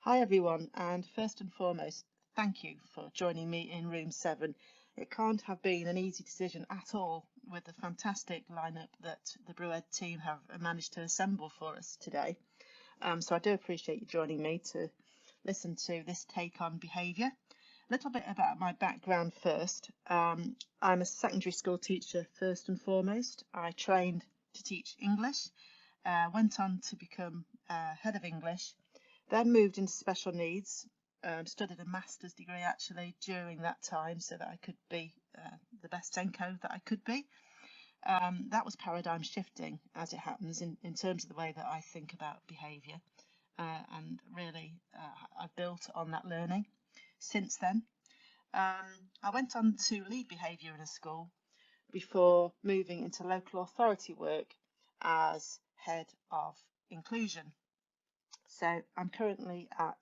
Hi everyone, and first and foremost, thank you for joining me in room 7. It can't have been an easy decision at all with the fantastic lineup that the BrewEd team have managed to assemble for us today. So I do appreciate you joining me to listen to this take on behaviour. A little bit about my background first. I'm a secondary school teacher first and foremost. I trained to teach English, went on to become head of English, then moved into special needs, studied a master's degree actually during that time so that I could be the best Senko that I could be. That was paradigm shifting, as it happens, in terms of the way that I think about behaviour. And really, I've built on that learning since then. I went on to lead behaviour in a school before moving into local authority work as head of inclusion. So I'm currently at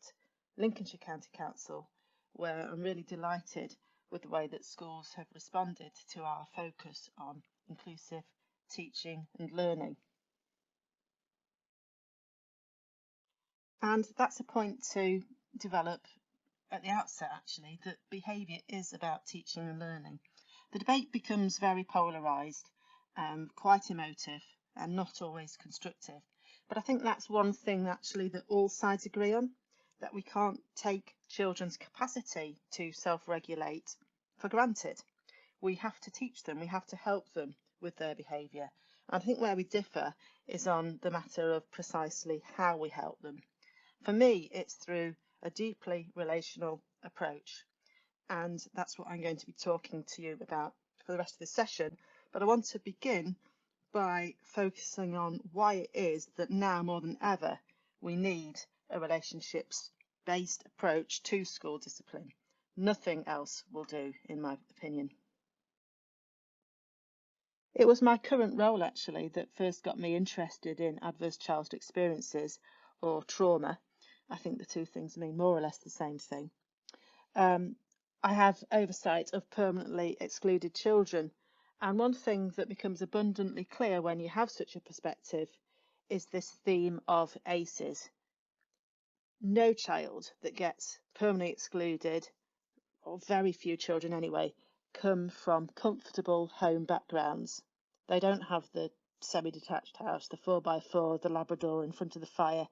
Lincolnshire County Council, where I'm really delighted with the way that schools have responded to our focus on inclusive teaching and learning. And that's a point to develop at the outset, actually, that behaviour is about teaching and learning. The debate becomes very polarised, quite emotive, and not always constructive. But I think that's one thing actually that all sides agree on, that we can't take children's capacity to self-regulate for granted. We have to teach them, we have to help them with their behaviour. I think where we differ is on the matter of precisely how we help them. For me, it's through a deeply relational approach, and that's what I'm going to be talking to you about for the rest of the session. But I want to begin by focusing on why it is that now more than ever we need a relationships-based approach to school discipline. Nothing else will do, in my opinion. It was my current role actually that first got me interested in adverse childhood experiences, or trauma. I think the two things mean more or less the same thing. I have oversight of permanently excluded children, and one thing that becomes abundantly clear when you have such a perspective is this theme of ACEs. No child that gets permanently excluded, or very few children anyway, come from comfortable home backgrounds. They don't have the semi-detached house, the 4x4, the Labrador in front of the fire.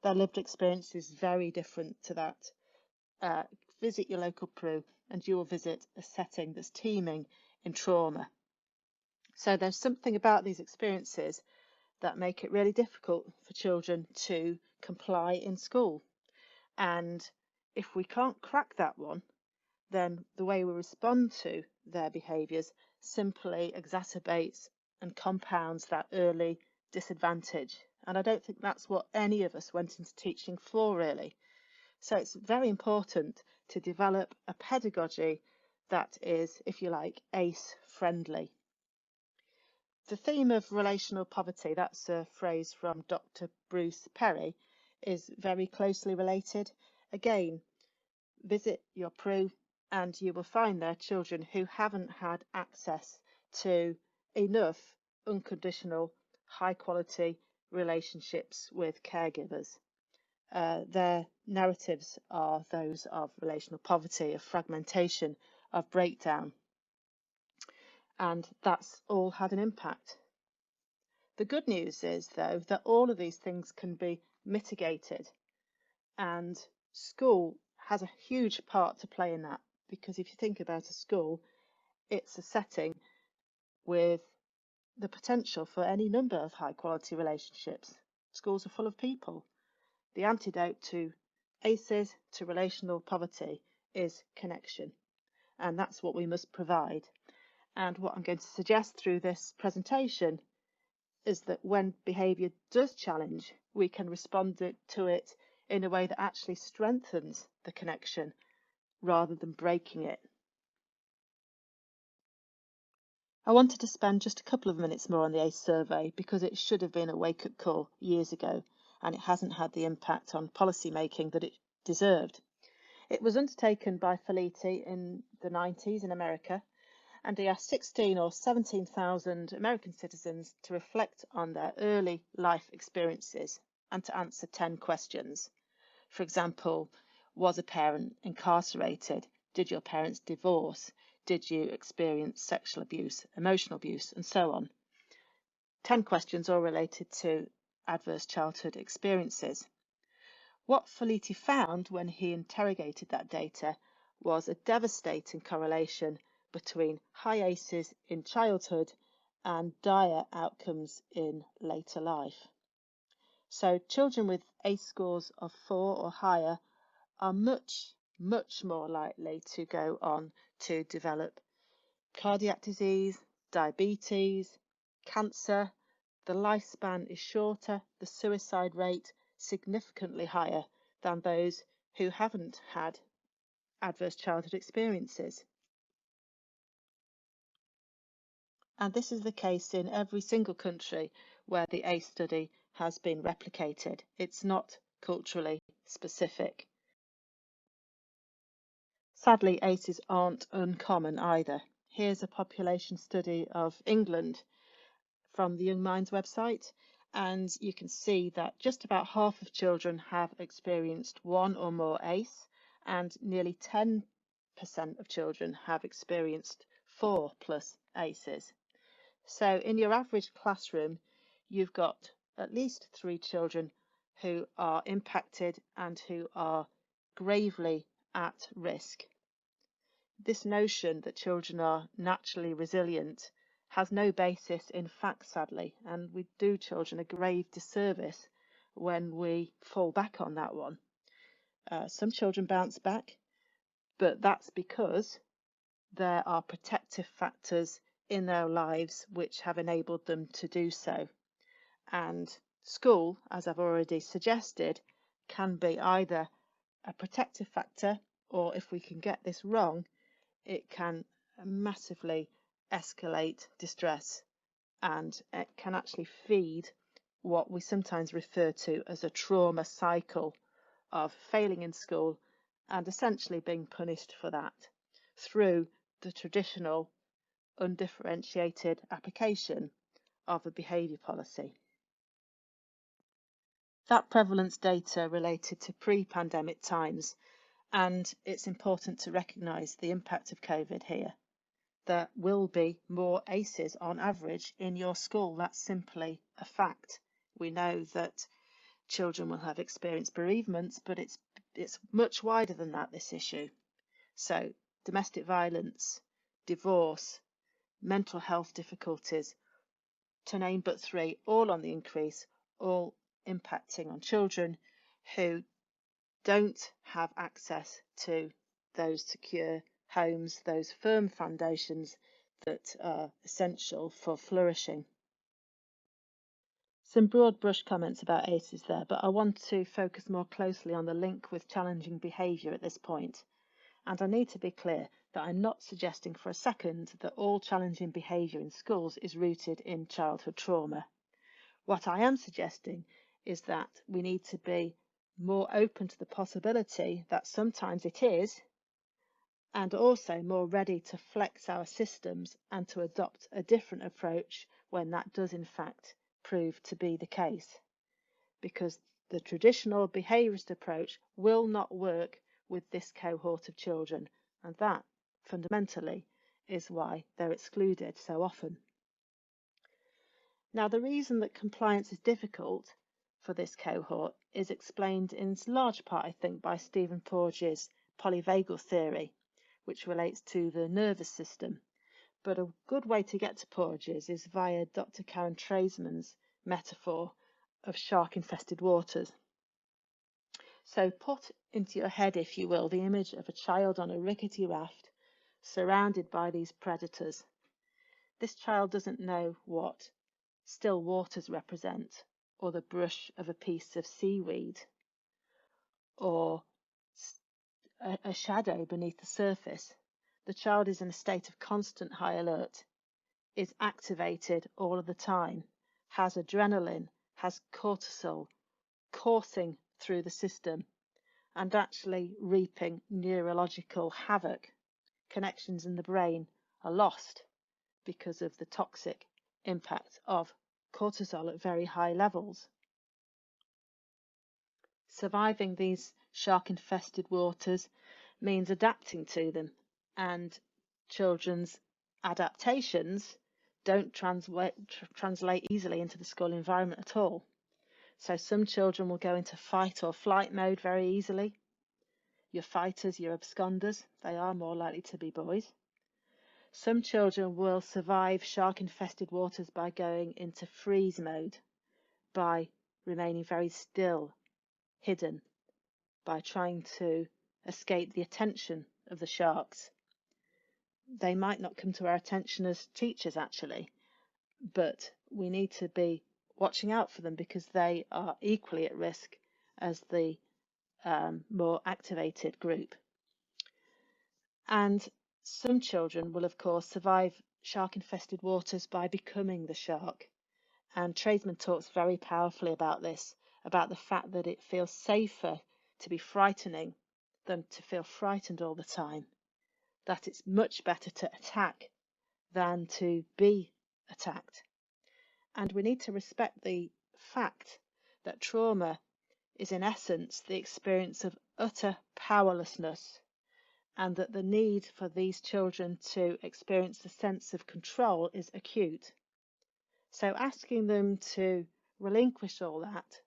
Their lived experience is very different to that. Visit your local PRU and you will visit a setting that's teeming in trauma. So there's something about these experiences that make it really difficult for children to comply in school. And if we can't crack that one, then the way we respond to their behaviours simply exacerbates and compounds that early disadvantage. And I don't think that's what any of us went into teaching for, really. So it's very important to develop a pedagogy that is, if you like, ACE friendly. The theme of relational poverty, that's a phrase from Dr. Bruce Perry, is very closely related. Again, visit your PRU and you will find there children who haven't had access to enough unconditional, high quality relationships with caregivers. Their narratives are those of relational poverty, of fragmentation, of breakdown. And that's all had an impact. The good news is, though, that all of these things can be mitigated. And school has a huge part to play in that, because if you think about a school, it's a setting with the potential for any number of high quality relationships. Schools are full of people. The antidote to ACEs, to relational poverty, is connection. And that's what we must provide. And what I'm going to suggest through this presentation is that when behaviour does challenge, we can respond to it in a way that actually strengthens the connection rather than breaking it. I wanted to spend just a couple of minutes more on the ACE survey because it should have been a wake-up call years ago, and it hasn't had the impact on policy making that it deserved. It was undertaken by Felitti in the 90s in America, and he asked 16 or 17,000 American citizens to reflect on their early life experiences and to answer 10 questions. For example, was a parent incarcerated? Did your parents divorce? Did you experience sexual abuse, emotional abuse, and so on? 10 questions all related to adverse childhood experiences. What Felitti found when he interrogated that data was a devastating correlation between high ACEs in childhood and dire outcomes in later life. So children with ACE scores of 4 or higher are much more likely to go on to develop cardiac disease, diabetes, cancer. The lifespan is shorter, the suicide rate significantly higher than those who haven't had adverse childhood experiences. And this is the case in every single country where the ACE study has been replicated. It's not culturally specific. Sadly, ACEs aren't uncommon either. Here's a population study of England from the Young Minds website, and you can see that just about half of children have experienced one or more ACE, and nearly 10% of children have experienced 4+ ACEs. So in your average classroom, you've got at least 3 children who are impacted and who are gravely at risk. This notion that children are naturally resilient has no basis in fact, sadly, and we do children a grave disservice when we fall back on that one. Some children bounce back, but that's because there are protective factors in their lives which have enabled them to do so. And school, as I've already suggested, can be either a protective factor, or if we can get this wrong, it can massively escalate distress, and it can actually feed what we sometimes refer to as a trauma cycle of failing in school and essentially being punished for that through the traditional undifferentiated application of a behaviour policy. That prevalence data related to pre-pandemic times, and it's important to recognise the impact of COVID here. There will be more ACEs on average in your school. That's simply a fact. We know that children will have experienced bereavements, but it's much wider than that, this issue. So domestic violence, divorce, mental health difficulties, to name but 3, all on the increase, all impacting on children who don't have access to those secure homes, those firm foundations that are essential for flourishing. Some broad brush comments about ACEs there, but I want to focus more closely on the link with challenging behaviour at this point. And I need to be clear that I'm not suggesting for a second that all challenging behaviour in schools is rooted in childhood trauma. What I am suggesting is that we need to be more open to the possibility that sometimes it is, and also more ready to flex our systems and to adopt a different approach when that does in fact prove to be the case. Because the traditional behaviourist approach will not work with this cohort of children, and that fundamentally is why they're excluded so often. Now, the reason that compliance is difficult for this cohort is explained in large part, I think, by Stephen Porges' polyvagal theory, which relates to the nervous system. But a good way to get to Porges is via Dr. Karen Treisman's metaphor of shark-infested waters. So put into your head, if you will, the image of a child on a rickety raft surrounded by these predators. This child doesn't know what still waters represent, or the brush of a piece of seaweed, or a shadow beneath the surface. The child is in a state of constant high alert, is activated all of the time, has adrenaline, has cortisol coursing through the system, and actually reaping neurological havoc. Connections in the brain are lost because of the toxic impact of cortisol at very high levels. Surviving these shark-infested waters means adapting to them, and children's adaptations don't translate easily into the school environment at all. So some children will go into fight or flight mode very easily. Your fighters, your absconders, they are more likely to be boys. Some children will survive shark-infested waters by going into freeze mode, by remaining very still, hidden, by trying to escape the attention of the sharks. They might not come to our attention as teachers, actually, but we need to be watching out for them because they are equally at risk as the more activated group. And some children will, of course, survive shark-infested waters by becoming the shark. And Tradesman talks very powerfully about this, about the fact that it feels safer to be frightening than to feel frightened all the time, that it's much better to attack than to be attacked. And we need to respect the fact that trauma is in essence the experience of utter powerlessness, and that the need for these children to experience a sense of control is acute. So asking them to relinquish all that,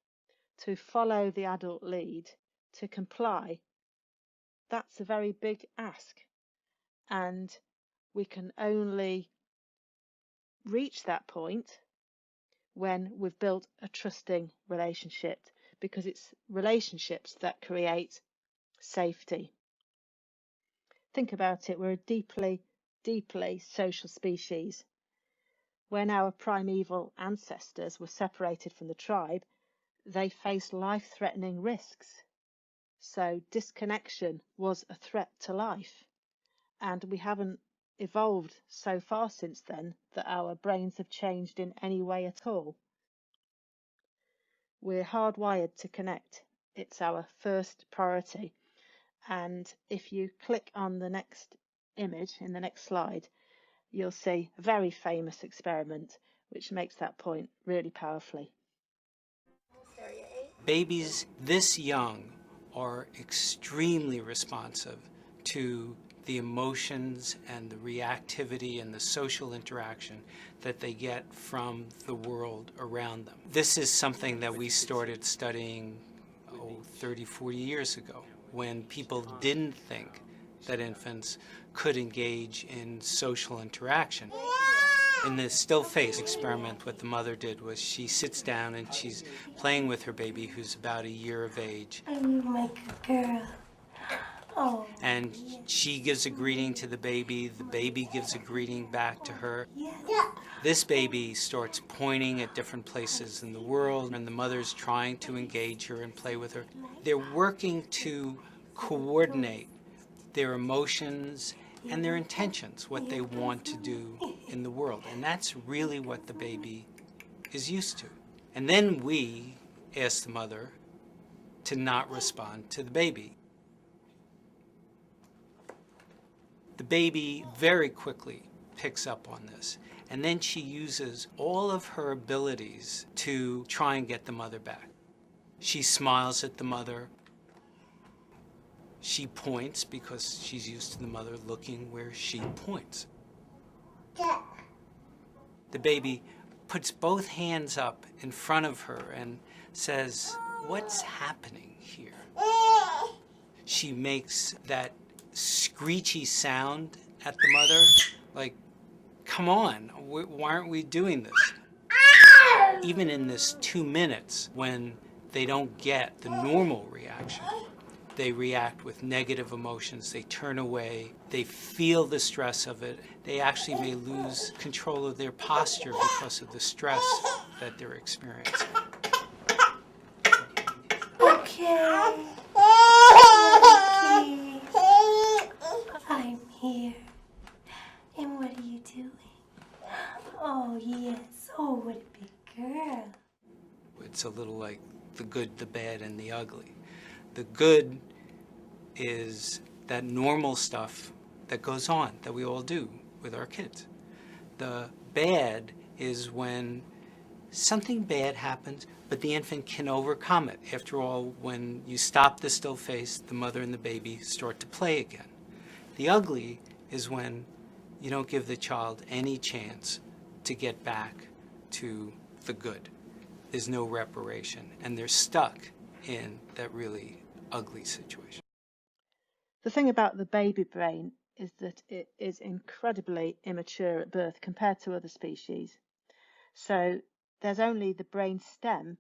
to follow the adult lead, to comply, that's a very big ask. And we can only reach that point when we've built a trusting relationship, because it's relationships that create safety. Think about it, we're a deeply, deeply social species. When our primeval ancestors were separated from the tribe, they faced life-threatening risks. So disconnection was a threat to life. And we haven't evolved so far since then that our brains have changed in any way at all. We're hardwired to connect. It's our first priority. And if you click on the next image in the next slide, you'll see a very famous experiment which makes that point really powerfully. Babies this young are extremely responsive to the emotions and the reactivity and the social interaction that they get from the world around them. This is something that we started studying 30, 40 years ago, when people didn't think that infants could engage in social interaction. In the still face experiment, what the mother did was she sits down and she's playing with her baby who's about a year of age. I'm like a girl. Oh. And she gives a greeting to the baby gives a greeting back to her. Yeah. This baby starts pointing at different places in the world, and the mother's trying to engage her and play with her. They're working to coordinate their emotions and their intentions, what they want to do in the world. And that's really what the baby is used to. And then we ask the mother to not respond to the baby. The baby very quickly picks up on this. And then she uses all of her abilities to try and get the mother back. She smiles at the mother. She points because she's used to the mother looking where she points. Yeah. The baby puts both hands up in front of her and says, "What's happening here?" She makes that screechy sound at the mother, like, "Come on, why aren't we doing this?" Even in this 2 minutes, when they don't get the normal reaction, they react with negative emotions, they turn away, they feel the stress of it. They actually may lose control of their posture because of the stress that they're experiencing. Okay. I'm here. And what are you doing? Oh, yes. Oh, what a big girl. It's a little like the good, the bad, and the ugly. The good is that normal stuff that goes on, that we all do with our kids. The bad is when something bad happens, but the infant can overcome it. After all, when you stop the still face, the mother and the baby start to play again. The ugly is when you don't give the child any chance to get back to the good. There's no reparation, and they're stuck in that really ugly situation. The thing about the baby brain is that it is incredibly immature at birth compared to other species. So there's only the brain stem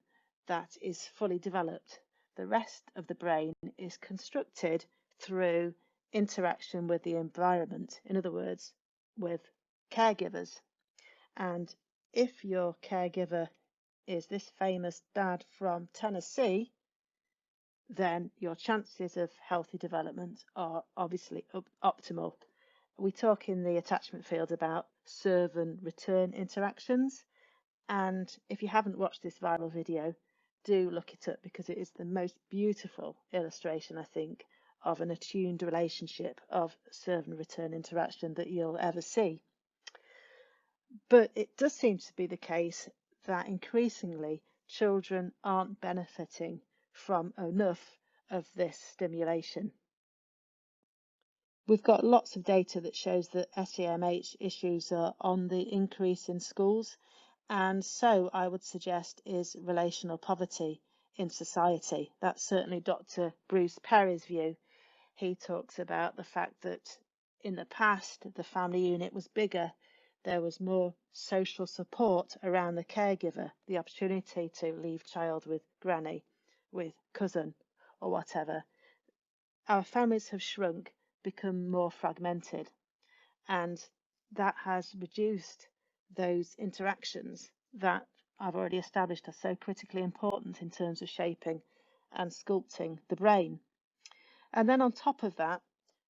that is fully developed. The rest of the brain is constructed through interaction with the environment, in other words, with caregivers. And if your caregiver is this famous dad from Tennessee, then your chances of healthy development are obviously optimal. We talk in the attachment field about serve and return interactions. And if you haven't watched this viral video, do look it up because it is the most beautiful illustration, I think, of an attuned relationship of serve and return interaction that you'll ever see. But it does seem to be the case that increasingly children aren't benefiting from enough of this stimulation. We've got lots of data that shows that SEMH issues are on the increase in schools, and so I would suggest is relational poverty in society. That's certainly Dr. Bruce Perry's view. He talks about the fact that in the past the family unit was bigger, there was more social support around the caregiver, the opportunity to leave child with granny, with cousin or whatever. Our families have shrunk, become more fragmented, and that has reduced those interactions that I've already established are so critically important in terms of shaping and sculpting the brain. And then on top of that,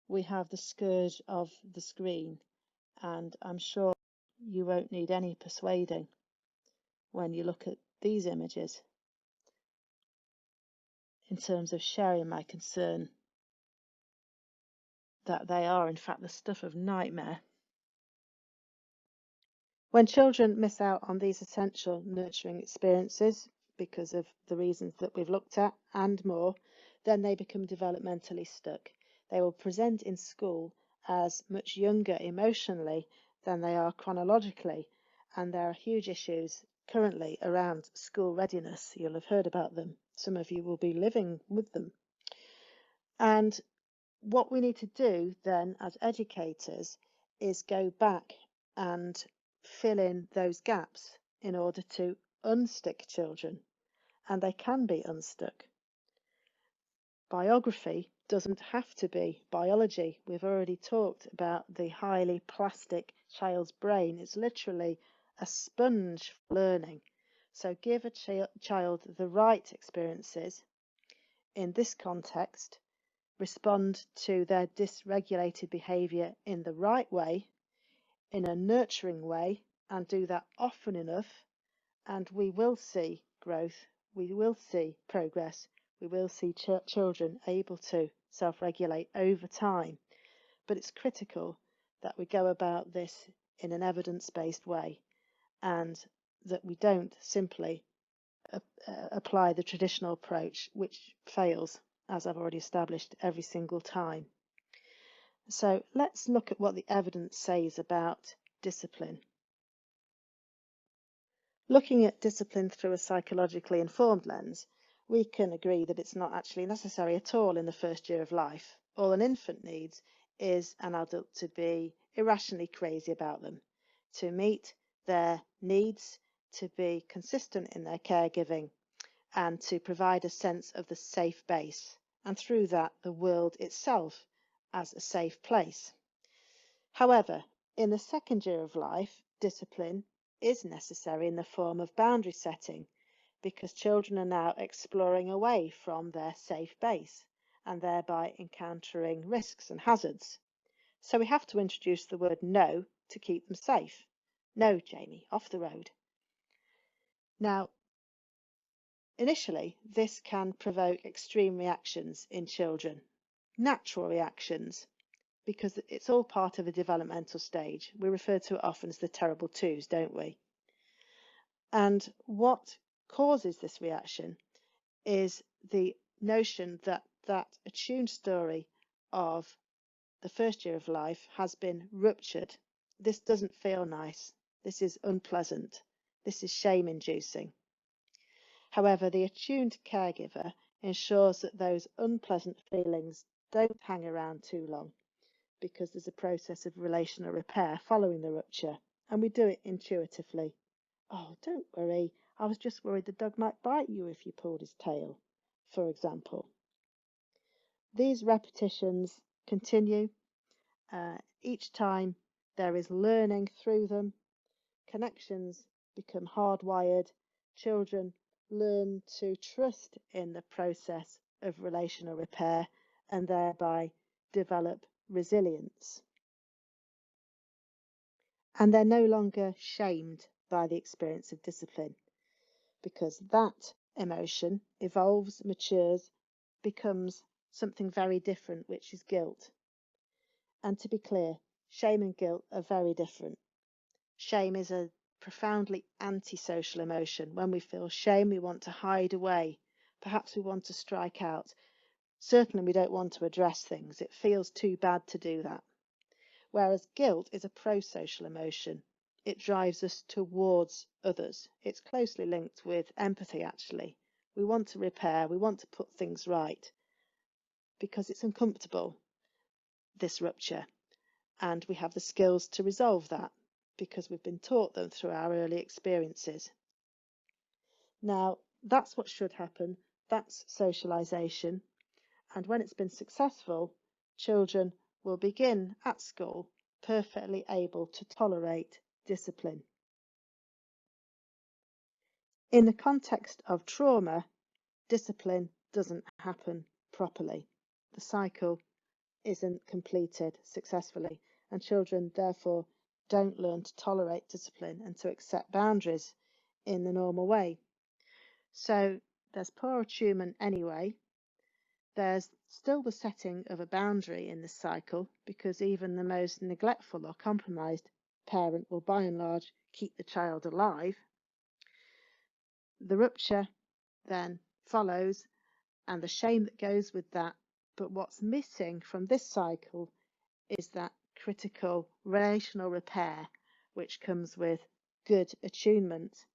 we have the scourge of the screen, and I'm sure you won't need any persuading when you look at these images in terms of sharing my concern that they are in fact the stuff of nightmare. When children miss out on these essential nurturing experiences because of the reasons that we've looked at and more, then they become developmentally stuck. They will present in school as much younger emotionally than they are chronologically, and there are huge issues currently around school readiness. You'll have heard about them. Some of you will be living with them. And what we need to do then as educators is go back and fill in those gaps in order to unstick children, and they can be unstuck. Biography doesn't have to be biology. We've already talked about the highly plastic child's brain. It's literally a sponge for learning. So give a child the right experiences in this context, respond to their dysregulated behaviour in the right way, in a nurturing way, and do that often enough, and we will see growth, we will see progress, we will see children able to self-regulate over time. But it's critical that we go about this in an evidence-based way, and that we don't simply apply the traditional approach, which fails, as I've already established, every single time. So let's look at what the evidence says about discipline. Looking at discipline through a psychologically informed lens, we can agree that it's not actually necessary at all in the first year of life. All an infant needs is an adult to be irrationally crazy about them, to meet their needs, to be consistent in their caregiving, and to provide a sense of the safe base, and through that the world itself as a safe place. However, in the second year of life, discipline is necessary in the form of boundary setting, because children are now exploring away from their safe base and thereby encountering risks and hazards. So we have to introduce the word no to keep them safe. No, Jamie, off the road. Now, initially, this can provoke extreme reactions in children, natural reactions, because it's all part of a developmental stage. We refer to it often as the terrible twos, don't we? And what causes this reaction is the notion that that attuned story of the first year of life has been ruptured. This doesn't feel nice. This is unpleasant. This is shame-inducing. However, the attuned caregiver ensures that those unpleasant feelings don't hang around too long, because there's a process of relational repair following the rupture, and we do it intuitively. Oh, don't worry, I was just worried the dog might bite you if you pulled his tail, for example. These repetitions continue. Each time there is learning through them, connections become hardwired, children learn to trust in the process of relational repair and thereby develop resilience. And they're no longer shamed by the experience of discipline, because that emotion evolves, matures, becomes something very different, which is guilt. And to be clear, shame and guilt are very different. Shame is a profoundly antisocial emotion. When we feel shame, we want to hide away. Perhaps we want to strike out. Certainly, we don't want to address things. It feels too bad to do that. Whereas guilt is a pro-social emotion. It drives us towards others. It's closely linked with empathy, actually. We want to repair, we want to put things right because it's uncomfortable, this rupture. And we have the skills to resolve that because we've been taught them through our early experiences. Now, that's what should happen. That's socialisation. And when it's been successful, children will begin at school perfectly able to tolerate discipline. In the context of trauma, discipline doesn't happen properly. The cycle isn't completed successfully, and children therefore don't learn to tolerate discipline and to accept boundaries in the normal way. So there's poor attunement anyway. There's still the setting of a boundary in this cycle, because even the most neglectful or compromised parent will by and large keep the child alive. The rupture then follows, and the shame that goes with that. But what's missing from this cycle is that critical relational repair, which comes with good attunement.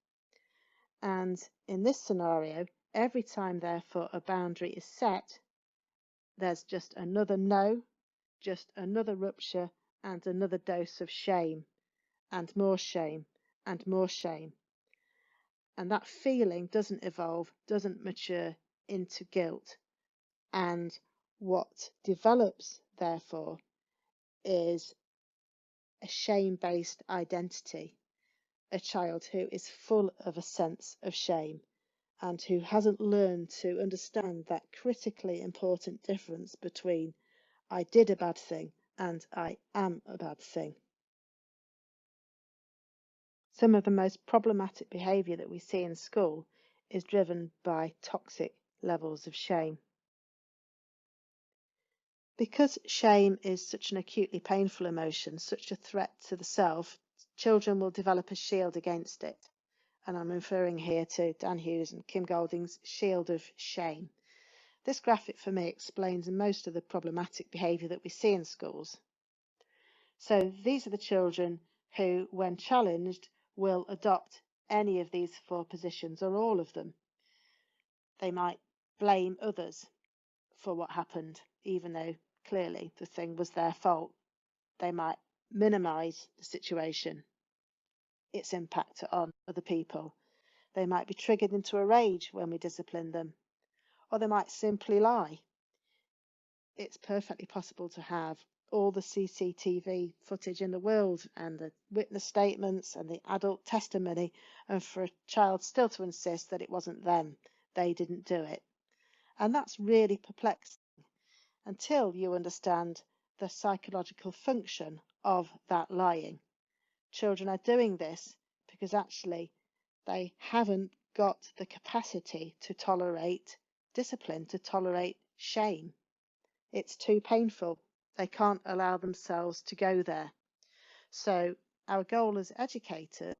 And in this scenario, every time, therefore, a boundary is set, there's just another no, just another rupture, and another dose of shame, and more shame, and more shame. And that feeling doesn't evolve, doesn't mature into guilt. And what develops, therefore, is a shame-based identity, a child who is full of a sense of shame and who hasn't learned to understand that critically important difference between I did a bad thing and I am a bad thing. Some of the most problematic behaviour that we see in school is driven by toxic levels of shame. Because shame is such an acutely painful emotion, such a threat to the self, children will develop a shield against it. And I'm referring here to Dan Hughes and Kim Golding's shield of shame. This graphic for me explains most of the problematic behaviour that we see in schools. So these are the children who, when challenged, will adopt any of these four positions or all of them. They might blame others for what happened, even though clearly the thing was their fault. They might minimise the situation, its impact on other people. They might be triggered into a rage when we discipline them, or they might simply lie. It's perfectly possible to have all the CCTV footage in the world and the witness statements and the adult testimony, and for a child still to insist that it wasn't them, they didn't do it. And that's really perplexing until you understand the psychological function of that lying. Children are doing this because actually they haven't got the capacity to tolerate discipline, to tolerate shame. It's too painful. They can't allow themselves to go there. So our goal as educators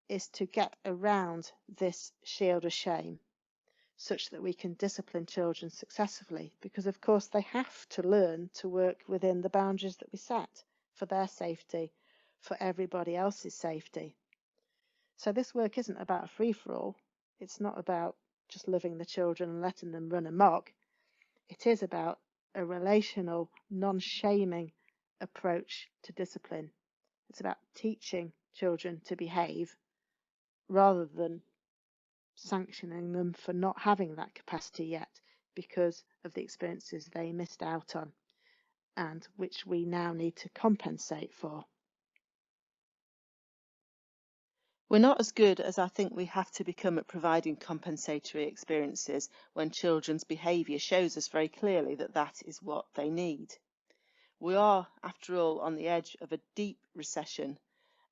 is to get around this shield of shame such that we can discipline children successfully, because of course they have to learn to work within the boundaries that we set for their safety, for everybody else's safety. So this work isn't about a free-for-all. It's not about just loving the children and letting them run amok. It is about a relational, non-shaming approach to discipline. It's about teaching children to behave rather than sanctioning them for not having that capacity yet because of the experiences they missed out on and which we now need to compensate for. We're not as good as I think we have to become at providing compensatory experiences when children's behaviour shows us very clearly that that is what they need. We are, after all, on the edge of a deep recession,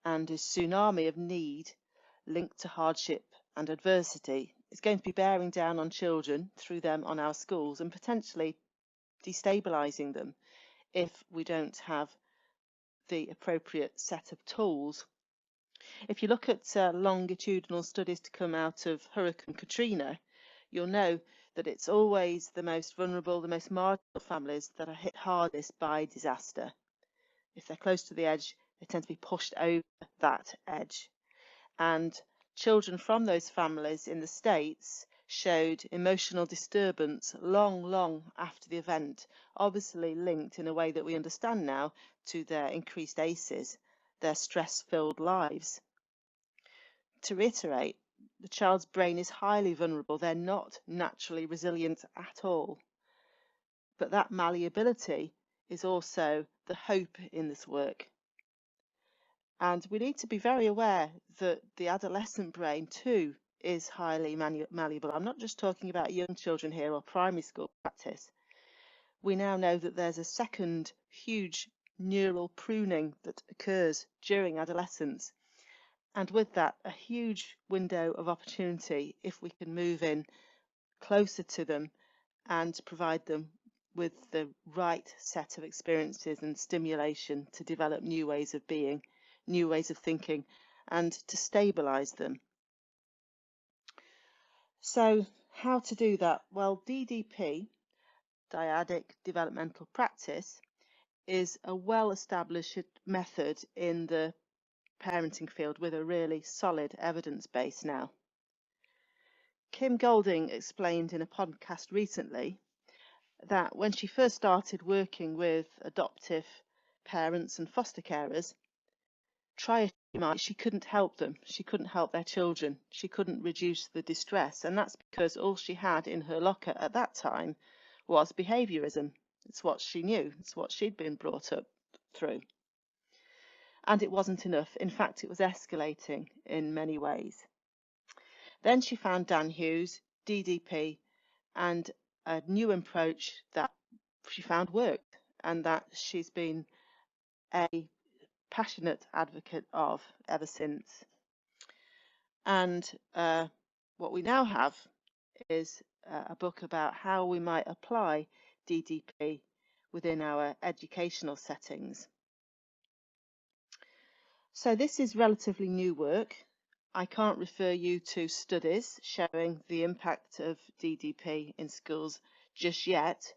and a tsunami of need linked to hardship and adversity is going to be bearing down on children, through them on our schools, and potentially destabilising them if we don't have the appropriate set of tools. If you look at longitudinal studies to come out of Hurricane Katrina, you'll know that it's always the most vulnerable, the most marginal families that are hit hardest by disaster. If they're close to the edge, they tend to be pushed over that edge. And children from those families in the States showed emotional disturbance long after the event, obviously linked in a way that we understand now to their increased ACEs, their stress-filled lives. To reiterate, the child's brain is highly vulnerable. They're not naturally resilient at all. But that malleability is also the hope in this work. And we need to be very aware that the adolescent brain too is highly malleable. I'm not just talking about young children here or primary school practice. We now know that there's a second huge neural pruning that occurs during adolescence. And with that, a huge window of opportunity if we can move in closer to them and provide them with the right set of experiences and stimulation to develop new ways of being, new ways of thinking, and to stabilize them. So how to do that? Well, DDP, dyadic developmental practice, is a well-established method in the parenting field with a really solid evidence base now. Kim Golding explained in a podcast recently that when she first started working with adoptive parents and foster carers, try as she might, she couldn't help them. She couldn't help their children. She couldn't reduce the distress. And that's because all she had in her locker at that time was behaviourism. It's what she knew. It's what she'd been brought up through. And it wasn't enough. In fact, it was escalating in many ways. Then she found Dan Hughes, DDP, and a new approach that she found worked and that she's been a passionate advocate of ever since. And what we now have is a book about how we might apply DDP within our educational settings. So this is relatively new work. I can't refer you to studies showing the impact of DDP in schools just yet.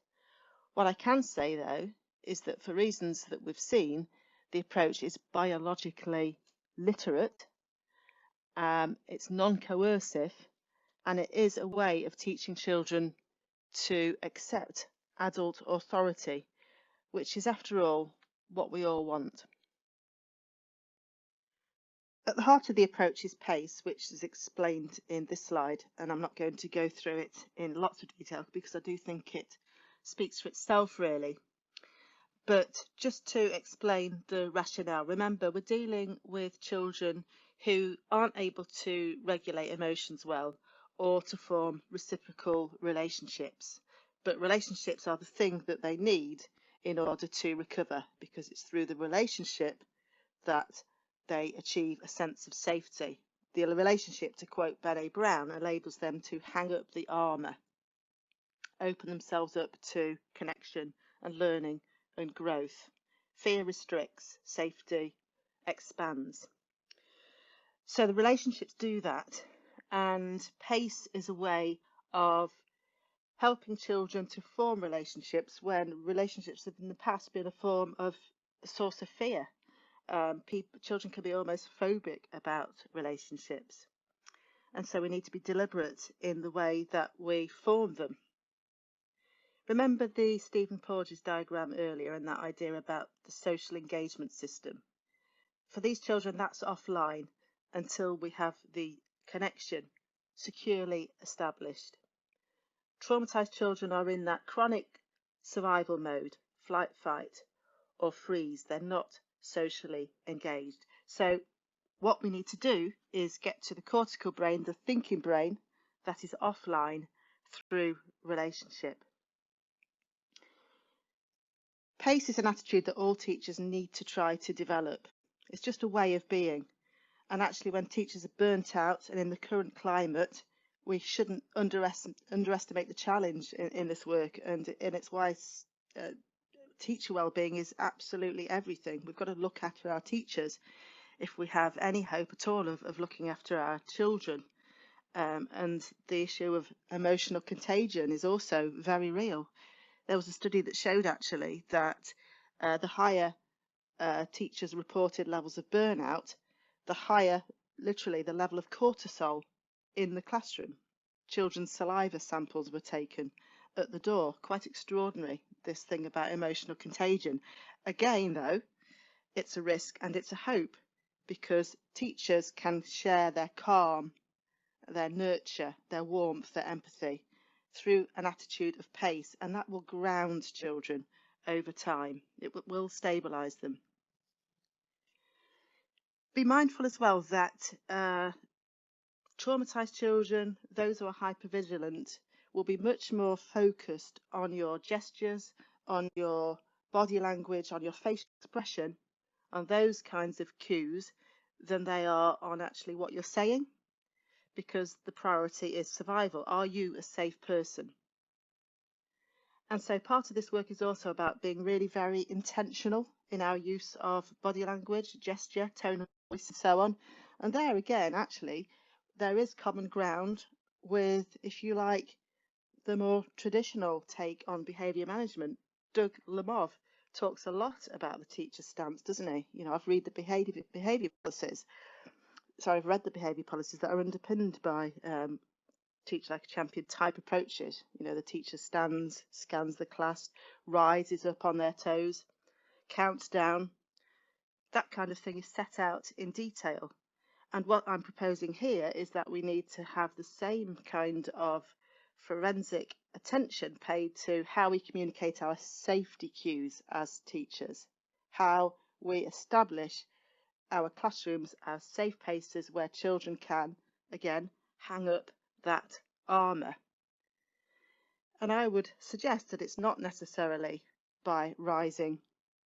What I can say, though, is that for reasons that we've seen, the approach is biologically literate, it's non-coercive, and it is a way of teaching children to accept adult authority, which is, after all, what we all want. At the heart of the approach is PACE, which is explained in this slide, and I'm not going to go through it in lots of detail because I do think it speaks for itself really. But just to explain the rationale, remember we're dealing with children who aren't able to regulate emotions well or to form reciprocal relationships. But relationships are the thing that they need in order to recover, because it's through the relationship that they achieve a sense of safety. The relationship, to quote Brené Brown, enables them to hang up the armour, open themselves up to connection and learning and growth. Fear restricts, safety expands. So the relationships do that, and PACE is a way of helping children to form relationships when relationships have in the past been a form of a source of fear. Children can be almost phobic about relationships, and so we need to be deliberate in the way that we form them. Remember the Stephen Porges diagram earlier and that idea about the social engagement system? For these children, that's offline until we have the connection securely established. Traumatized children are in that chronic survival mode, flight, fight, or freeze. They're not socially engaged. So what we need to do is get to the cortical brain, the thinking brain, that is offline through relationship. PACE is an attitude that all teachers need to try to develop. It's just a way of being. And actually, when teachers are burnt out and in the current climate, we shouldn't underestimate the challenge in this work. And it's why teacher wellbeing is absolutely everything. We've got to look after our teachers if we have any hope at all of looking after our children. And the issue of emotional contagion is also very real. There was a study that showed actually that the higher teachers reported levels of burnout, the higher literally the level of cortisol in the classroom. Children's saliva samples were taken at the door. Quite extraordinary, this thing about emotional contagion. Again, though, it's a risk and it's a hope, because teachers can share their calm, their nurture, their warmth, their empathy through an attitude of PACE, and that will ground children over time. It will stabilize them. Be mindful as well that traumatized children, those who are hypervigilant, will be much more focused on your gestures, on your body language, on your facial expression, on those kinds of cues, than they are on actually what you're saying, because the priority is survival. Are you a safe person? And so part of this work is also about being really very intentional in our use of body language, gesture, tone of voice, and so on. And there again, actually, there is common ground with, if you like, the more traditional take on behaviour management. Doug Lemov talks a lot about the teacher's stance, doesn't he? You know, I've read the behaviour policies. So I've read the behaviour policies that are underpinned by Teach Like a Champion type approaches. You know, the teacher stands, scans the class, rises up on their toes, counts down. That kind of thing is set out in detail. And what I'm proposing here is that we need to have the same kind of forensic attention paid to how we communicate our safety cues as teachers, how we establish our classrooms as safe places where children can, again, hang up that armour. And I would suggest that it's not necessarily by rising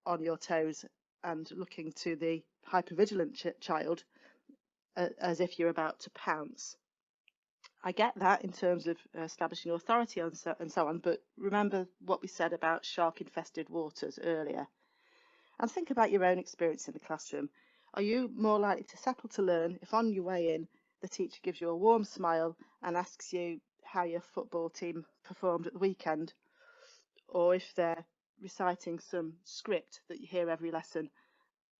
on your toes and looking to the hypervigilant child as if you're about to pounce. I get that in terms of establishing authority and so on, but remember what we said about shark-infested waters earlier. And think about your own experience in the classroom. Are you more likely to settle to learn if on your way in the teacher gives you a warm smile and asks you how your football team performed at the weekend, or if they're reciting some script that you hear every lesson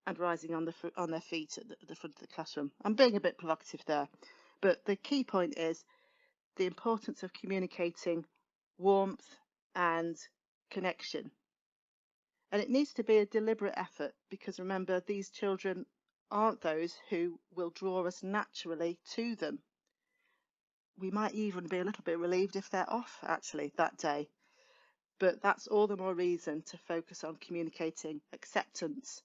and rising on their feet at the front of the classroom? I'm being a bit provocative there, but the key point is the importance of communicating warmth and connection. And it needs to be a deliberate effort, because remember, these children aren't those who will draw us naturally to them. We might even be a little bit relieved if they're off actually that day. But that's all the more reason to focus on communicating acceptance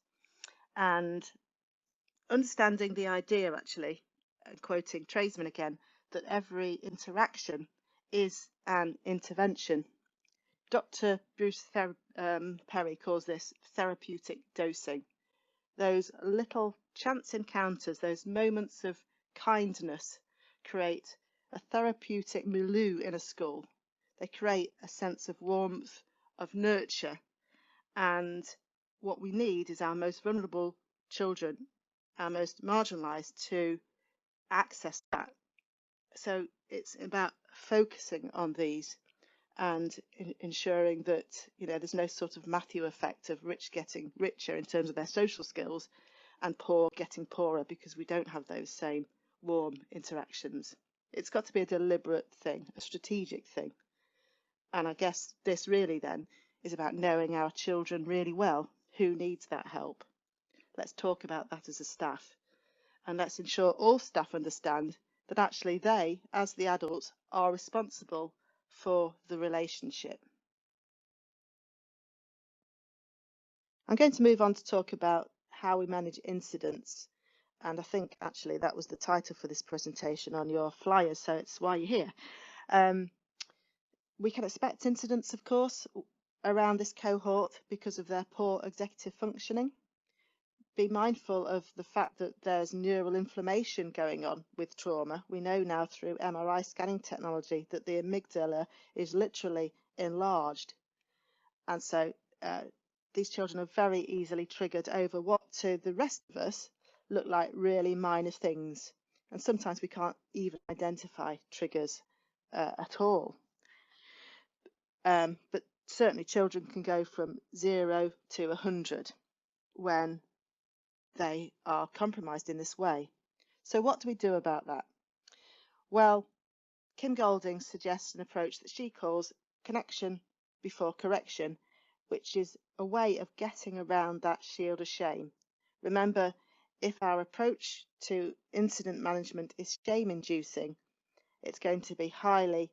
and understanding the idea, actually, quoting Tradesman again, that every interaction is an intervention. Dr. Bruce Perry calls this therapeutic dosing. Those little chance encounters, those moments of kindness, create a therapeutic milieu in a school. They create a sense of warmth, of nurture, and what we need is our most vulnerable children, our most marginalised, to access that. So it's about focusing on these and ensuring that, you know, there's no sort of Matthew effect of rich getting richer in terms of their social skills and poor getting poorer because we don't have those same warm interactions. It's got to be a deliberate thing, a strategic thing. And I guess this really then is about knowing our children really well, who needs that help. Let's talk about that as a staff, and let's ensure all staff understand that actually they, as the adults, are responsible for the relationship. I'm going to move on to talk about how we manage incidents, and I think actually that was the title for this presentation on your flyers, so it's why you're here. We can expect incidents, of course, around this cohort because of their poor executive functioning. Be mindful of the fact that there's neural inflammation going on with trauma. We know now through MRI scanning technology that the amygdala is literally enlarged, and so these children are very easily triggered over what to the rest of us look like really minor things, and sometimes we can't even identify triggers at all. But certainly children can go from 0 to 100 when they are compromised in this way. So what do we do about that? Well, Kim Golding suggests an approach that she calls connection before correction, which is a way of getting around that shield of shame. Remember, if our approach to incident management is shame-inducing, it's going to be highly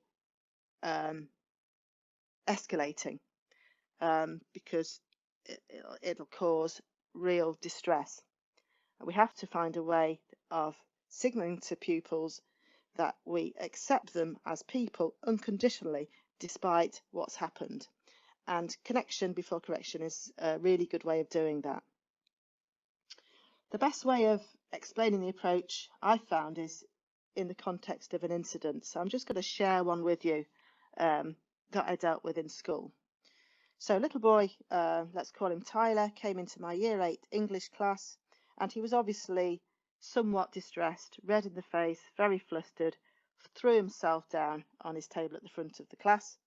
escalating because it'll cause real distress. And we have to find a way of signalling to pupils that we accept them as people unconditionally despite what's happened. And connection before correction is a really good way of doing that. The best way of explaining the approach I found is in the context of an incident. So I'm just going to share one with you that I dealt with in school. So a little boy, let's call him Tyler, came into my Year 8 English class, and he was obviously somewhat distressed, red in the face, very flustered, threw himself down on his table at the front of the class,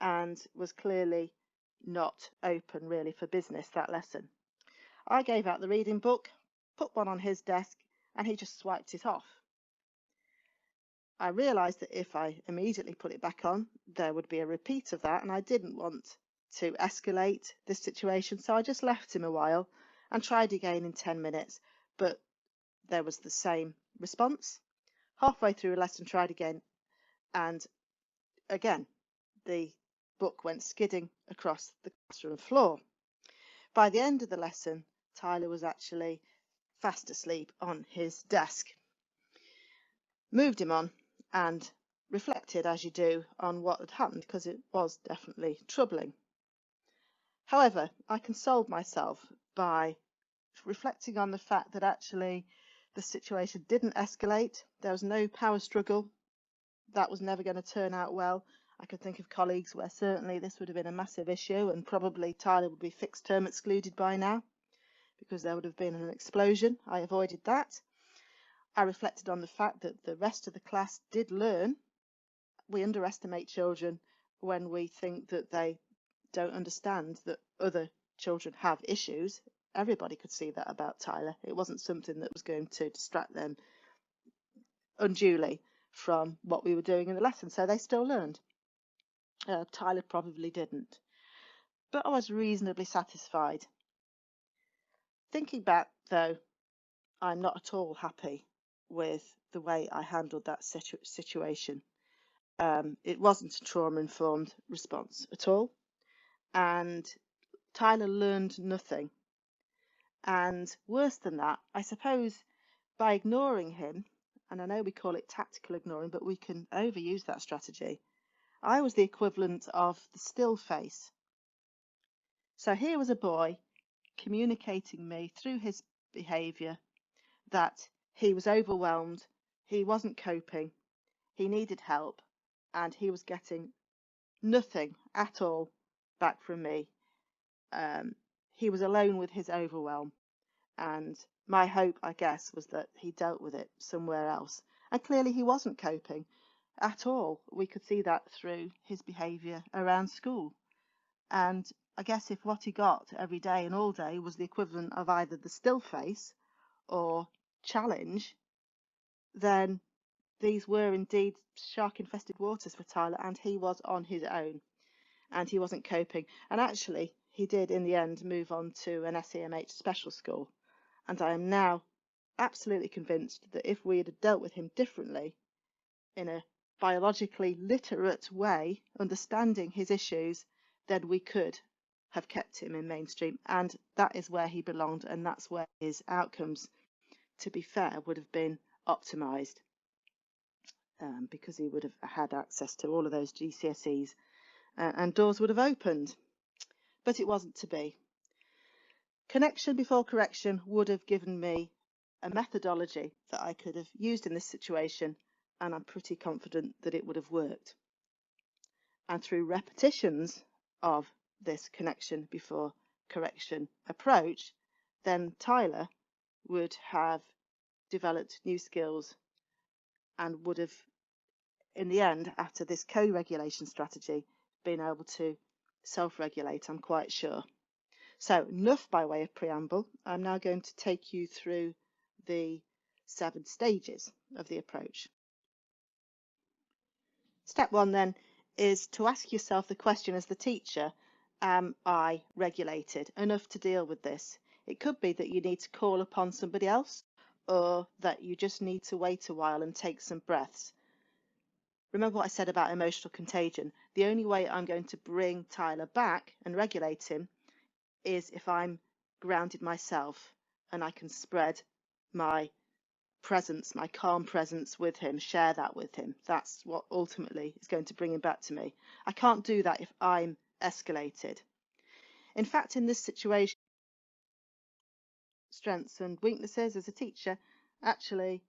and was clearly not open really for business that lesson. I gave out the reading book, put one on his desk, and he just swiped it off. I realised that if I immediately put it back on, there would be a repeat of that, and I didn't want to escalate this situation, so I just left him a while and tried again in 10 minutes, but there was the same response. Halfway through a lesson, tried again, and again the book went skidding across the classroom floor. By the end of the lesson, Tyler was actually fast asleep on his desk. Moved him on and reflected, as you do, on what had happened, because it was definitely troubling. However, I consoled myself by reflecting on the fact that actually the situation didn't escalate. There was no power struggle. That was never going to turn out well. I could think of colleagues where certainly this would have been a massive issue, and probably Tyler would be fixed term excluded by now because there would have been an explosion. I avoided that. I reflected on the fact that the rest of the class did learn. We underestimate children when we think that they don't understand that other children have issues. Everybody could see that about Tyler. It wasn't something that was going to distract them unduly from what we were doing in the lesson, so they still learned. Tyler probably didn't, but I was reasonably satisfied. Thinking back, though, I'm not at all happy with the way I handled that situation. It wasn't a trauma-informed response at all, and Tyler learned nothing. And worse than that, I suppose by ignoring him, and I know we call it tactical ignoring, but we can overuse that strategy, I was the equivalent of the still face. So here was a boy communicating me through his behaviour that he was overwhelmed, he wasn't coping, he needed help, and he was getting nothing at all back from me. He was alone with his overwhelm, and my hope, I guess, was that he dealt with it somewhere else. And clearly he wasn't coping at all. We could see that through his behaviour around school. And I guess if what he got every day and all day was the equivalent of either the still face or challenge, then these were indeed shark-infested waters for Tyler, and he was on his own, and he wasn't coping. And actually, he did, in the end, move on to an SEMH special school. And I am now absolutely convinced that if we had dealt with him differently, in a biologically literate way, understanding his issues, then we could have kept him in mainstream. And that is where he belonged, and that's where his outcomes, to be fair, would have been optimised. Because he would have had access to all of those GCSEs and doors would have opened. But it wasn't to be. Connection before correction would have given me a methodology that I could have used in this situation, and I'm pretty confident that it would have worked. And through repetitions of this connection before correction approach, then Tyler would have developed new skills and would have, in the end, after this co-regulation strategy, been able to self-regulate, I'm quite sure. So enough by way of preamble. I'm now going to take you through the 7 stages of the approach. Step 1 then is to ask yourself the question as the teacher, am I regulated enough to deal with this? It could be that you need to call upon somebody else, or that you just need to wait a while and take some breaths. Remember what I said about emotional contagion. The only way I'm going to bring Tyler back and regulate him is if I'm grounded myself and I can spread my presence, my calm presence with him, share that with him. That's what ultimately is going to bring him back to me. I can't do that if I'm escalated. In fact, in this situation, strengths and weaknesses as a teacher, actually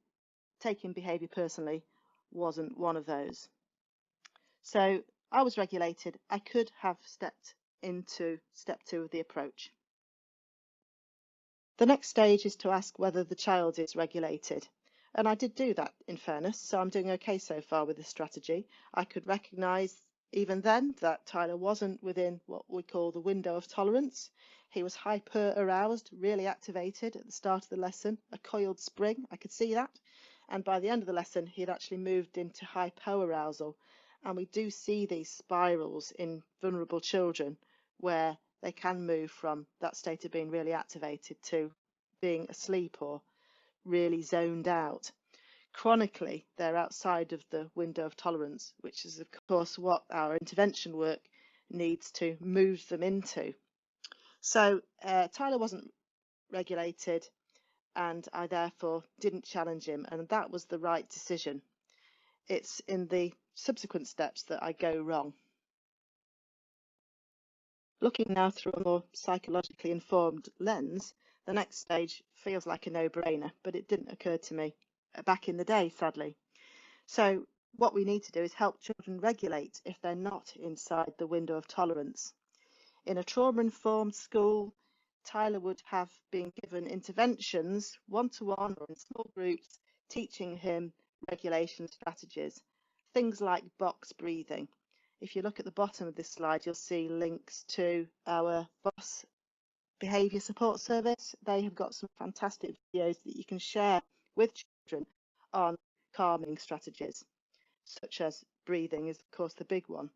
taking behaviour personally wasn't one of those. So I was regulated. I could have stepped into step 2 of the approach. The next stage is to ask whether the child is regulated. And I did do that, in fairness, so I'm doing okay so far with this strategy. I could recognise even then that Tyler wasn't within what we call the window of tolerance. He was hyper-aroused, really activated at the start of the lesson, a coiled spring, I could see that. And by the end of the lesson, he had actually moved into hypoarousal. And we do see these spirals in vulnerable children where they can move from that state of being really activated to being asleep or really zoned out. Chronically, they're outside of the window of tolerance, which is, of course, what our intervention work needs to move them into. So Tyler wasn't regulated, and I therefore didn't challenge him, and that was the right decision. It's in the subsequent steps that I go wrong. Looking now through a more psychologically informed lens, the next stage feels like a no-brainer, but it didn't occur to me back in the day, sadly. So what we need to do is help children regulate if they're not inside the window of tolerance. In a trauma-informed school, Tyler would have been given interventions, one-to-one or in small groups, teaching him regulation strategies, things like box breathing. If you look at the bottom of this slide, you'll see links to our BOSS Behaviour Support Service. They have got some fantastic videos that you can share with children on calming strategies, such as breathing is, of course, the big one.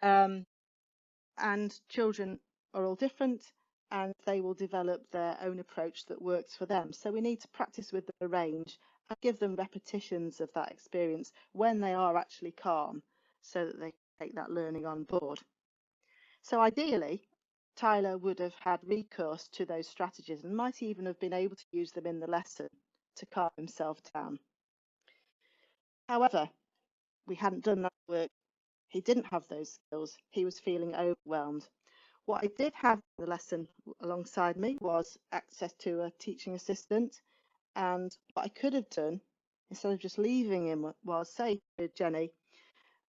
And children are all different, and they will develop their own approach that works for them. So we need to practice with them a range and give them repetitions of that experience when they are actually calm, so that they take that learning on board. So ideally, Tyler would have had recourse to those strategies and might even have been able to use them in the lesson to calm himself down. However, we hadn't done that work. He didn't have those skills. He was feeling overwhelmed. What I did have in the lesson alongside me was access to a teaching assistant, and what I could have done, instead of just leaving him, was say to Jenny,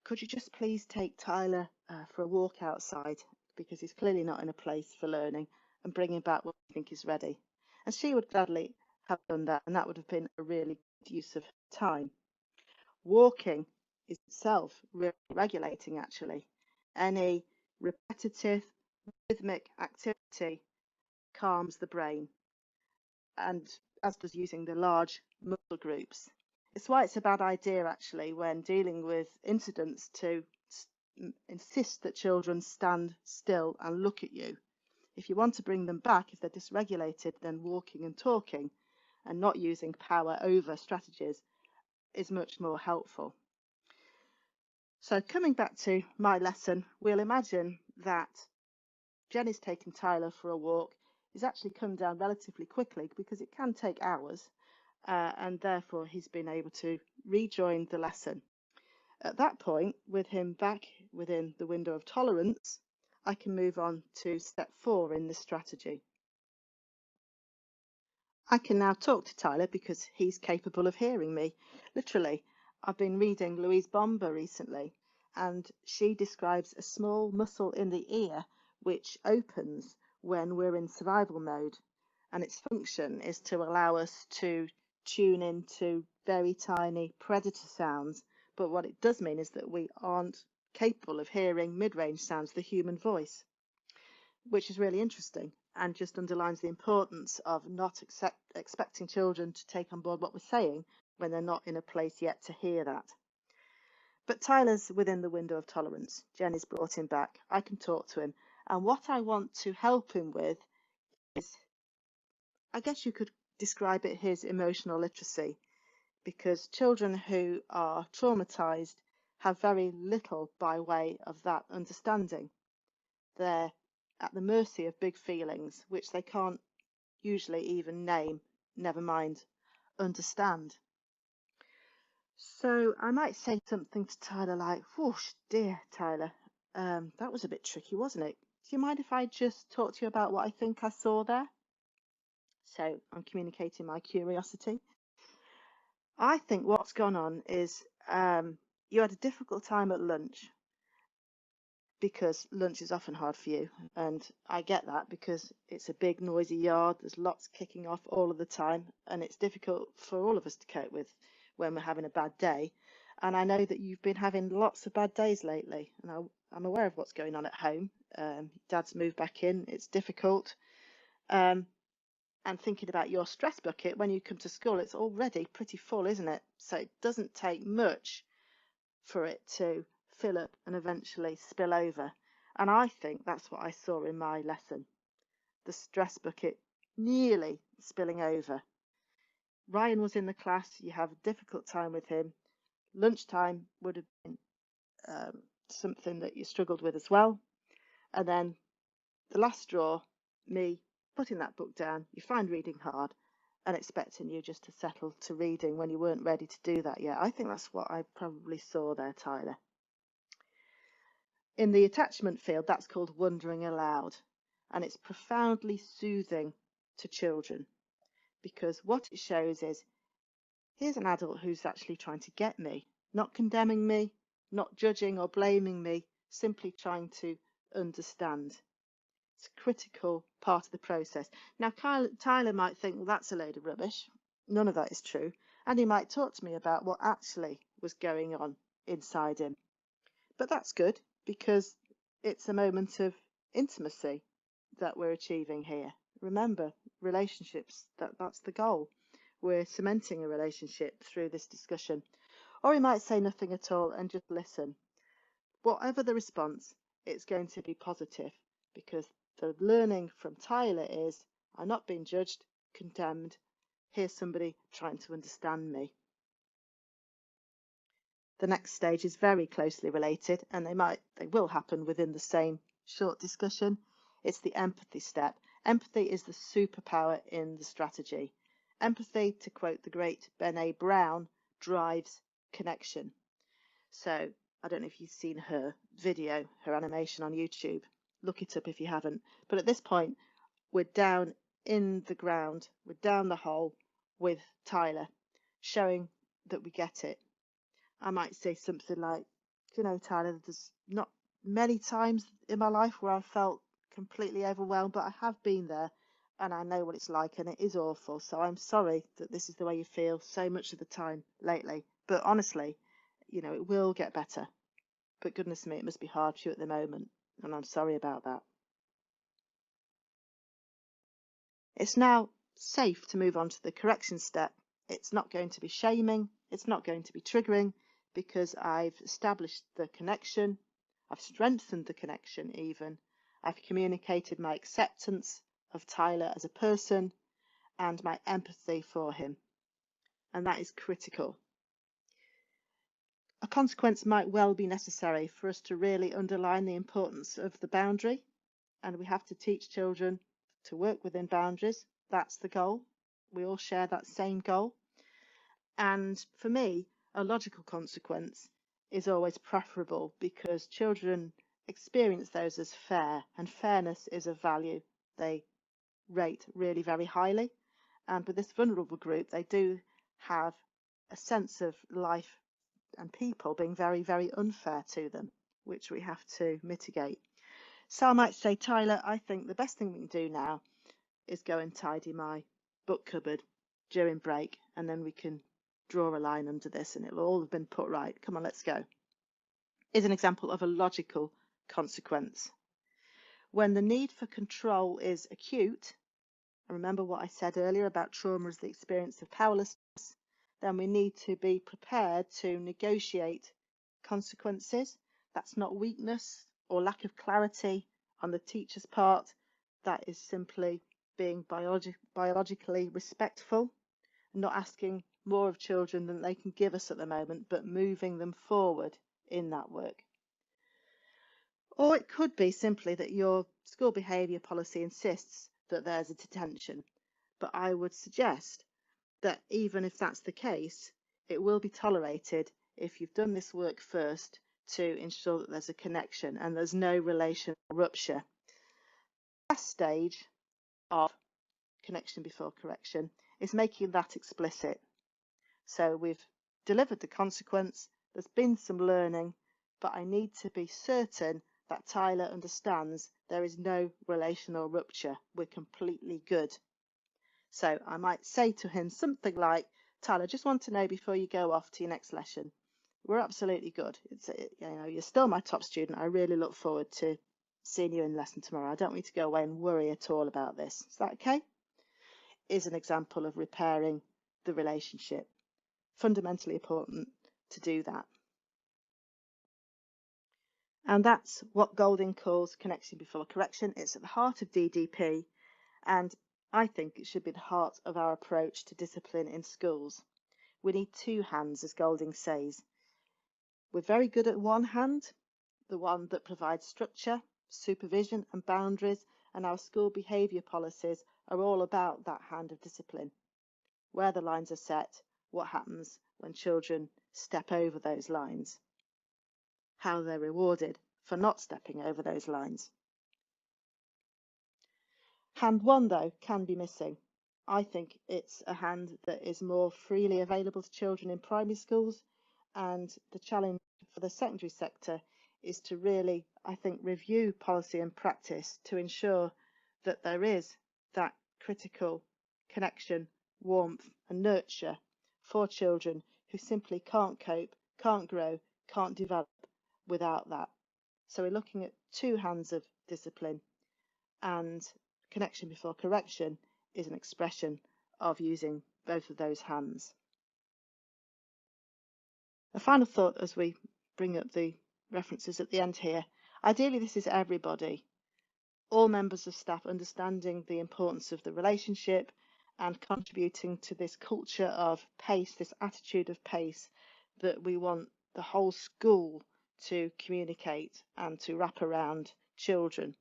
could you just please take Tyler for a walk outside, because he's clearly not in a place for learning, and bring him back when I think he's ready. And she would gladly have done that, and that would have been a really good use of time. Walking is itself really regulating, actually. Any repetitive, rhythmic activity calms the brain, and as does using the large muscle groups. It's why it's a bad idea, actually, when dealing with incidents to insist that children stand still and look at you. If you want to bring them back, if they're dysregulated, then walking and talking and not using power over strategies is much more helpful. So coming back to my lesson, we'll imagine that Jenny's taken Tyler for a walk. He's actually come down relatively quickly because it can take hours, and therefore he's been able to rejoin the lesson. At that point, with him back within the window of tolerance, I can move on to step 4 in this strategy. I can now talk to Tyler because he's capable of hearing me. Literally, I've been reading Louise Bomber recently, and she describes a small muscle in the ear which opens when we're in survival mode, and its function is to allow us to tune into very tiny predator sounds. But what it does mean is that we aren't capable of hearing mid-range sounds, the human voice, which is really interesting and just underlines the importance of not expecting children to take on board what we're saying when they're not in a place yet to hear that. But Tyler's within the window of tolerance. Jenny's brought him back. I can talk to him. And what I want to help him with is, I guess you could describe it, his emotional literacy, because children who are traumatized have very little by way of that understanding. They're at the mercy of big feelings, which they can't usually even name, never mind understand. So I might say something to Tyler like, whoosh, dear Tyler, that was a bit tricky, wasn't it? Do you mind if I just talk to you about what I think I saw there? So I'm communicating my curiosity. I think what's gone on is you had a difficult time at lunch, because lunch is often hard for you, and I get that because it's a big noisy yard, there's lots kicking off all of the time, and it's difficult for all of us to cope with when we're having a bad day. And I know that you've been having lots of bad days lately, and I'm aware of what's going on at home. Dad's moved back in, it's difficult, and thinking about your stress bucket when you come to school, it's already pretty full, isn't it? So it doesn't take much for it to fill up and eventually spill over. And I think that's what I saw in my lesson. The stress bucket nearly spilling over. Ryan was in the class, you have a difficult time with him. Lunchtime would have been something that you struggled with as well. And then the last straw, me putting that book down, you find reading hard, and expecting you just to settle to reading when you weren't ready to do that yet. I think that's what I probably saw there, Tyler. In the attachment field, that's called wondering aloud, and it's profoundly soothing to children, because what it shows is, here's an adult who's actually trying to get me, not condemning me, not judging or blaming me, simply trying to understand. It's a critical part of the process. Now, Tyler might think, well, that's a load of rubbish. None of that is true. And he might talk to me about what actually was going on inside him. But that's good, because it's a moment of intimacy that we're achieving here. Remember, relationships, that's the goal. We're cementing a relationship through this discussion. Or he might say nothing at all and just listen. Whatever the response, it's going to be positive, because the learning from Tyler is, I'm not being judged, condemned. Here's somebody trying to understand me. The next stage is very closely related, and they will happen within the same short discussion. It's the empathy step. Empathy is the superpower in the strategy. Empathy, to quote the great Brené Brown, drives connection. So I don't know if you've seen her video, her animation on YouTube. Look it up if you haven't. But at this point, we're down in the ground, we're down the hole with Tyler, showing that we get it. I might say something like, you know, Tyler, there's not many times in my life where I felt completely overwhelmed, but I have been there, and I know what it's like, and it is awful. So I'm sorry that this is the way you feel so much of the time lately. But honestly, it will get better. But goodness me, it must be hard for you at the moment, and I'm sorry about that. It's now safe to move on to the correction step. It's not going to be shaming, it's not going to be triggering, because I've established the connection, I've strengthened the connection even, I've communicated my acceptance of Tyler as a person and my empathy for him. And that is critical. A consequence might well be necessary for us to really underline the importance of the boundary, and we have to teach children to work within boundaries. That's the goal. We all share that same goal. And for me, a logical consequence is always preferable because children experience those as fair, and fairness is a value they rate really very highly. And with this vulnerable group, they do have a sense of life and people being very, very unfair to them, which we have to mitigate. So I might say, Tyler, I think the best thing we can do now is go and tidy my book cupboard during break, and then we can draw a line under this and it'll all have been put right. Come on, let's go. Is an example of a logical consequence. When the need for control is acute, remember what I said earlier about trauma as the experience of powerlessness, then we need to be prepared to negotiate consequences. That's not weakness or lack of clarity on the teacher's part. That is simply being biologically respectful, not asking more of children than they can give us at the moment, but moving them forward in that work. Or it could be simply that your school behaviour policy insists that there's a detention. But I would suggest that even if that's the case, it will be tolerated if you've done this work first to ensure that there's a connection and there's no relational rupture. The last stage of connection before correction is making that explicit. So we've delivered the consequence, there's been some learning, but I need to be certain that Tyler understands there is no relational rupture. We're completely good. So I might say to him something like, Tyler, just want to know before you go off to your next lesson, we're absolutely good. You're still my top student. I really look forward to seeing you in lesson tomorrow. I don't want you to go away and worry at all about this. Is that okay? Is an example of repairing the relationship. Fundamentally important to do that. And that's what Golding calls connection before correction. It's at the heart of DDP, and I think it should be the heart of our approach to discipline in schools. We need two hands, as Golding says. We're very good at one hand, the one that provides structure, supervision and boundaries, and our school behaviour policies are all about that hand of discipline. Where the lines are set, what happens when children step over those lines, how they're rewarded for not stepping over those lines. Hand one, though, can be missing. I think it's a hand that is more freely available to children in primary schools, and the challenge for the secondary sector is to really, I think, review policy and practice to ensure that there is that critical connection, warmth and nurture for children who simply can't cope, can't grow, can't develop without that. So we're looking at two hands of discipline, and connection before correction is an expression of using both of those hands. A final thought as we bring up the references at the end here. Ideally, this is everybody, all members of staff understanding the importance of the relationship and contributing to this culture of pace, this attitude of pace that we want the whole school to communicate and to wrap around children.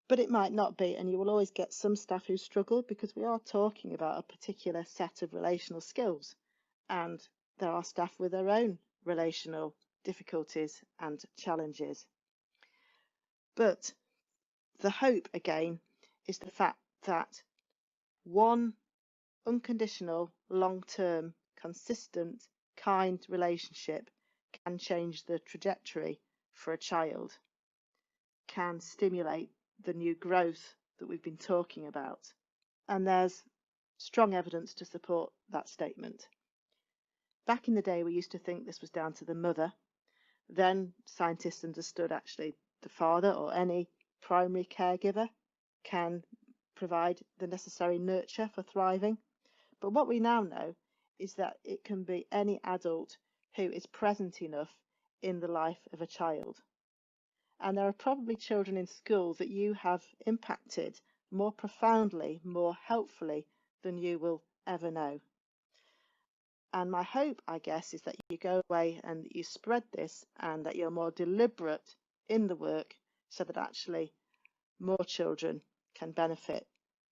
But it might not be, and you will always get some staff who struggle because we are talking about a particular set of relational skills, and there are staff with their own relational difficulties and challenges. But the hope, again, is the fact that one unconditional, long-term, consistent, kind relationship can change the trajectory for a child, can stimulate the new growth, that we've been talking about. And there's strong evidence to support that statement. Back in the day, we used to think this was down to the mother. Then scientists understood actually the father or any primary caregiver can provide the necessary nurture for thriving. But what we now know is that it can be any adult who is present enough in the life of a child. And there are probably children in schools that you have impacted more profoundly, more helpfully than you will ever know. And my hope, I guess, is that you go away and you spread this and that you're more deliberate in the work so that actually more children can benefit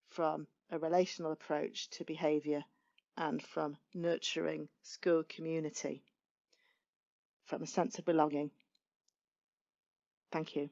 from a relational approach to behaviour and from nurturing school community, from a sense of belonging. Thank you.